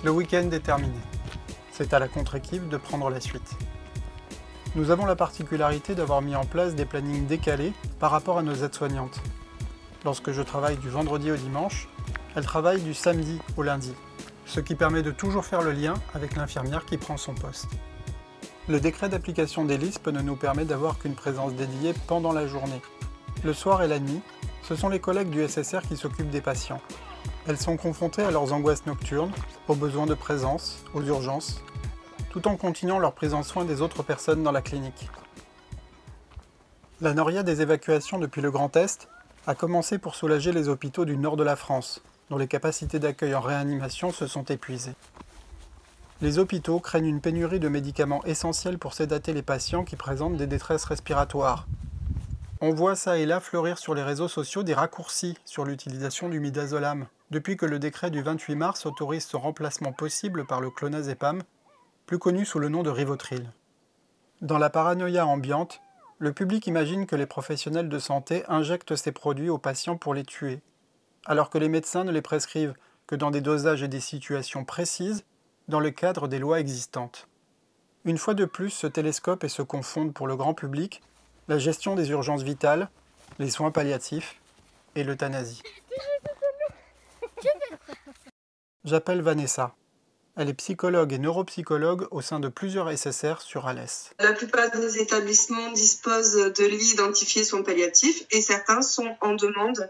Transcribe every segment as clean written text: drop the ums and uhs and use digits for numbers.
Le week-end est terminé. C'est à la contre-équipe de prendre la suite. Nous avons la particularité d'avoir mis en place des plannings décalés par rapport à nos aides-soignantes. Lorsque je travaille du vendredi au dimanche, elles travaillent du samedi au lundi, ce qui permet de toujours faire le lien avec l'infirmière qui prend son poste. Le décret d'application des LISP ne nous permet d'avoir qu'une présence dédiée pendant la journée. Le soir et la nuit, ce sont les collègues du SSR qui s'occupent des patients. Elles sont confrontées à leurs angoisses nocturnes, aux besoins de présence, aux urgences, tout en continuant leur prise en soin des autres personnes dans la clinique. La noria des évacuations depuis le Grand Est a commencé pour soulager les hôpitaux du nord de la France, dont les capacités d'accueil en réanimation se sont épuisées. Les hôpitaux craignent une pénurie de médicaments essentiels pour sédater les patients qui présentent des détresses respiratoires. On voit ça et là fleurir sur les réseaux sociaux des raccourcis sur l'utilisation du midazolam, depuis que le décret du 28 mars autorise son remplacement possible par le clonazepam, plus connu sous le nom de Rivotril. Dans la paranoïa ambiante, le public imagine que les professionnels de santé injectent ces produits aux patients pour les tuer, alors que les médecins ne les prescrivent que dans des dosages et des situations précises, dans le cadre des lois existantes. Une fois de plus se télescopent et se confondent pour le grand public la gestion des urgences vitales, les soins palliatifs et l'euthanasie. J'appelle Vanessa. Elle est psychologue et neuropsychologue au sein de plusieurs SSR sur Alès. La plupart des établissements disposent de lits identifiés soins palliatifs et certains sont en demande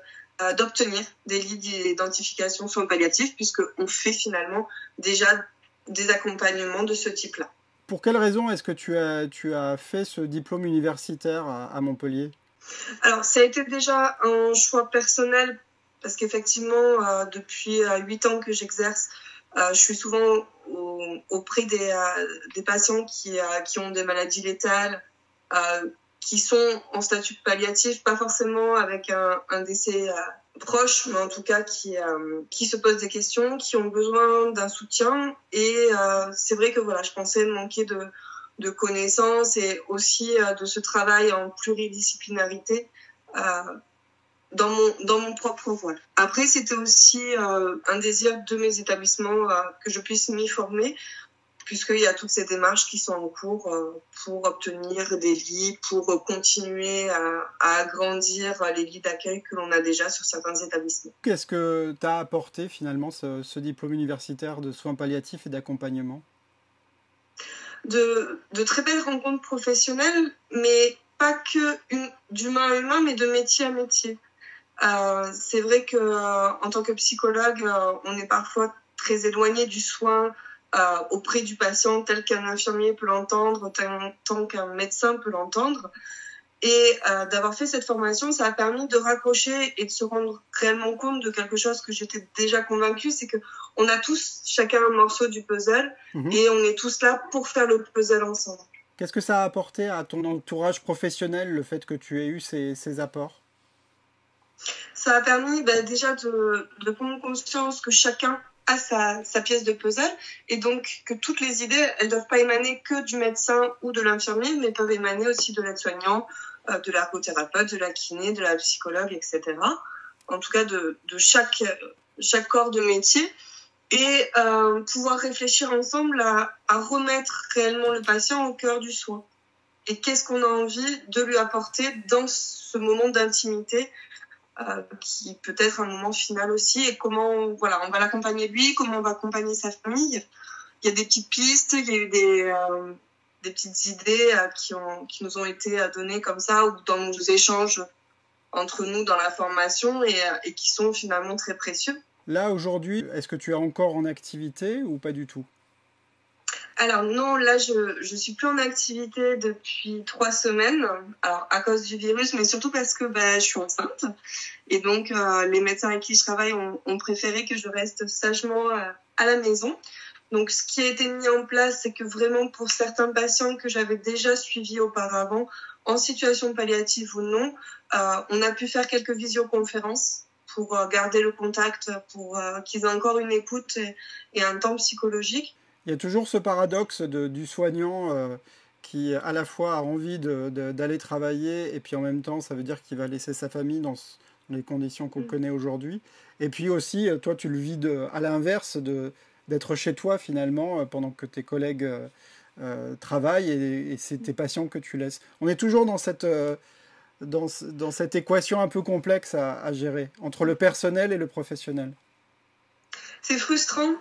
d'obtenir des lits d'identification soins palliatifs puisqu'on fait finalement déjà des accompagnements de ce type-là. Pour quelle raison est-ce que tu as fait ce diplôme universitaire à Montpellier ? Alors, ça a été déjà un choix personnel parce qu'effectivement, depuis 8 ans que j'exerce, je suis souvent auprès des patients qui ont des maladies létales, qui sont en statut palliatif, pas forcément avec un décès proche, mais en tout cas qui se posent des questions, qui ont besoin d'un soutien. Et c'est vrai que voilà, je pensais manquer de connaissances et aussi de ce travail en pluridisciplinarité dans mon propre voie. Après, c'était aussi un désir de mes établissements que je puisse m'y former, puisqu'il y a toutes ces démarches qui sont en cours pour obtenir des lits, pour continuer à agrandir les lits d'accueil que l'on a déjà sur certains établissements. Qu'est-ce que t'as apporté finalement ce diplôme universitaire de soins palliatifs et d'accompagnement ? De très belles rencontres professionnelles, mais pas que d'humain à humain, mais de métier à métier. C'est vrai que en tant que psychologue, on est parfois très éloigné du soin auprès du patient tel qu'un infirmier peut l'entendre, tant qu'un médecin peut l'entendre. Et d'avoir fait cette formation, ça a permis de raccrocher et de se rendre réellement compte de quelque chose que j'étais déjà convaincue, c'est qu'on a tous chacun un morceau du puzzle et on est tous là pour faire le puzzle ensemble. Qu'est-ce que ça a apporté à ton entourage professionnel, le fait que tu aies eu ces apports ? Ça a permis déjà de prendre conscience que chacun a sa pièce de puzzle et donc que toutes les idées, elles ne doivent pas émaner que du médecin ou de l'infirmier, mais peuvent émaner aussi de l'aide-soignant, de l'ergothérapeute, de la kiné, de la psychologue, etc. En tout cas, de chaque corps de métier et pouvoir réfléchir ensemble à remettre réellement le patient au cœur du soin. Et qu'est-ce qu'on a envie de lui apporter dans ce moment d'intimité qui peut être un moment final aussi, et comment on va l'accompagner lui, comment on va accompagner sa famille. Il y a des petites pistes, il y a eu des petites idées qui nous ont été données comme ça, ou dans nos échanges entre nous dans la formation, et qui sont finalement très précieux. Là, aujourd'hui, est-ce que tu es encore en activité ou pas du tout ? Alors non, là je suis plus en activité depuis 3 semaines, alors à cause du virus, mais surtout parce que je suis enceinte et donc les médecins avec qui je travaille ont préféré que je reste sagement à la maison. Donc ce qui a été mis en place, c'est que vraiment pour certains patients que j'avais déjà suivis auparavant, en situation palliative ou non, on a pu faire quelques visioconférences pour garder le contact, pour qu'ils aient encore une écoute et un temps psychologique. Il y a toujours ce paradoxe du soignant qui à la fois a envie d'aller travailler et puis en même temps ça veut dire qu'il va laisser sa famille dans les conditions qu'on connaît aujourd'hui. Et puis aussi, toi tu le vis à l'inverse d'être chez toi finalement pendant que tes collègues travaillent et c'est tes patients que tu laisses. On est toujours dans cette équation un peu complexe à gérer entre le personnel et le professionnel. C'est frustrant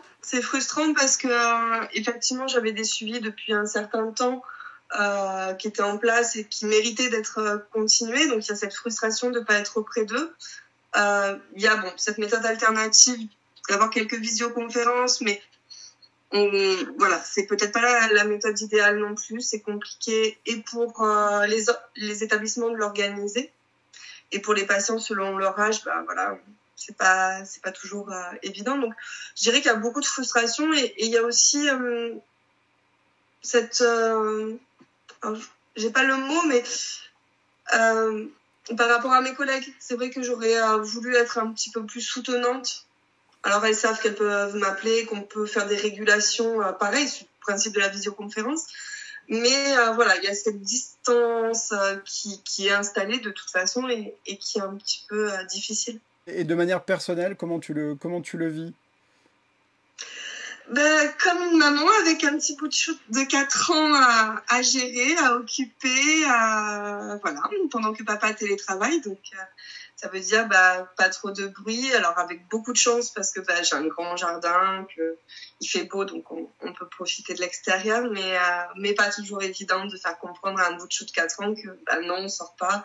parce que effectivement j'avais des suivis depuis un certain temps qui étaient en place et qui méritaient d'être continués, donc il y a cette frustration de ne pas être auprès d'eux. Il y a cette méthode alternative d'avoir quelques visioconférences, mais voilà, c'est peut-être pas la méthode idéale non plus, c'est compliqué et pour les établissements de l'organiser et pour les patients selon leur âge, voilà, c'est pas toujours évident. Donc je dirais qu'il y a beaucoup de frustration et il y a aussi cette j'ai pas le mot, mais par rapport à mes collègues, c'est vrai que j'aurais voulu être un petit peu plus soutenante. Alors, elles savent qu'elles peuvent m'appeler, qu'on peut faire des régulations, pareil, sur le principe de la visioconférence. Mais voilà, il y a cette distance qui est installée de toute façon et qui est un petit peu difficile. Et de manière personnelle, comment tu le vis ? Comme une maman avec un petit bout de chou de 4 ans à gérer, à occuper, voilà, pendant que papa télétravaille. Donc, ça veut dire pas trop de bruit. Alors, avec beaucoup de chance parce que j'ai un grand jardin, qu'il fait beau, donc on peut profiter de l'extérieur. Mais pas toujours évident de faire comprendre à un bout de chou de 4 ans que non, on sort pas.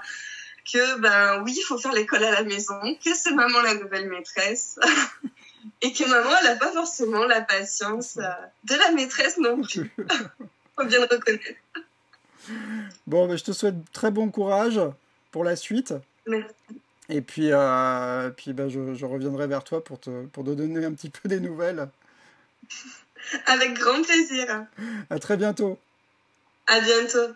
Que oui, il faut faire l'école à la maison, que c'est maman la nouvelle maîtresse. Et que maman, elle n'a pas forcément la patience de la maîtresse non plus. Faut bien le reconnaître. Bon, je te souhaite très bon courage pour la suite. Merci. Et puis je reviendrai vers toi pour te donner un petit peu des nouvelles. Avec grand plaisir. À très bientôt. À bientôt.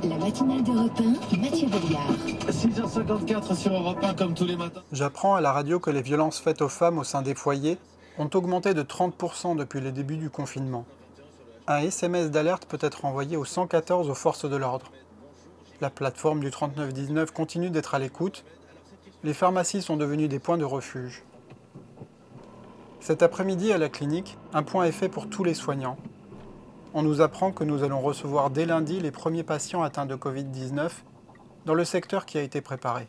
La matinale d'Europe 1, Mathieu Belliard. 6h54 sur Europe 1 comme tous les matins. J'apprends à la radio que les violences faites aux femmes au sein des foyers ont augmenté de 30% depuis le début du confinement. Un SMS d'alerte peut être envoyé au 114 aux forces de l'ordre. La plateforme du 3919 continue d'être à l'écoute. Les pharmacies sont devenues des points de refuge. Cet après-midi à la clinique, un point est fait pour tous les soignants. On nous apprend que nous allons recevoir dès lundi les premiers patients atteints de Covid-19 dans le secteur qui a été préparé.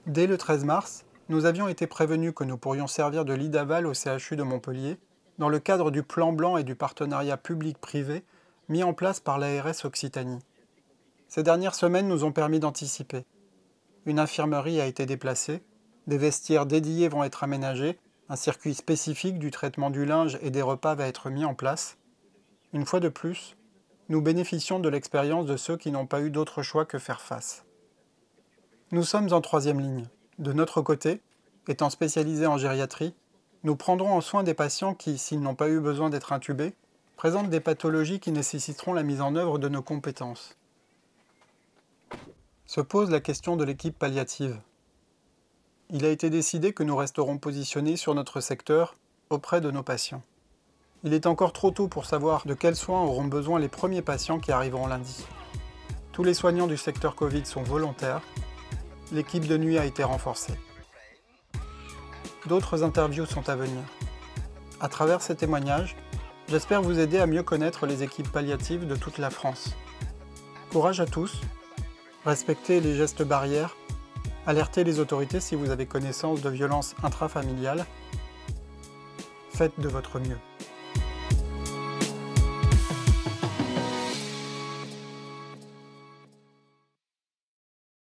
Dès le 13 mars, nous avions été prévenus que nous pourrions servir de lit d'aval au CHU de Montpellier dans le cadre du plan blanc et du partenariat public-privé mis en place par l'ARS Occitanie. Ces dernières semaines nous ont permis d'anticiper. Une infirmerie a été déplacée, des vestiaires dédiés vont être aménagés, un circuit spécifique du traitement du linge et des repas va être mis en place. Une fois de plus, nous bénéficions de l'expérience de ceux qui n'ont pas eu d'autre choix que faire face. Nous sommes en troisième ligne. De notre côté, étant spécialisés en gériatrie, nous prendrons en soin des patients qui, s'ils n'ont pas eu besoin d'être intubés, présentent des pathologies qui nécessiteront la mise en œuvre de nos compétences. Se pose la question de l'équipe palliative. Il a été décidé que nous resterons positionnés sur notre secteur auprès de nos patients. Il est encore trop tôt pour savoir de quels soins auront besoin les premiers patients qui arriveront lundi. Tous les soignants du secteur Covid sont volontaires. L'équipe de nuit a été renforcée. D'autres interviews sont à venir. À travers ces témoignages, j'espère vous aider à mieux connaître les équipes palliatives de toute la France. Courage à tous, respectez les gestes barrières, alertez les autorités si vous avez connaissance de violences intrafamiliales. Faites de votre mieux.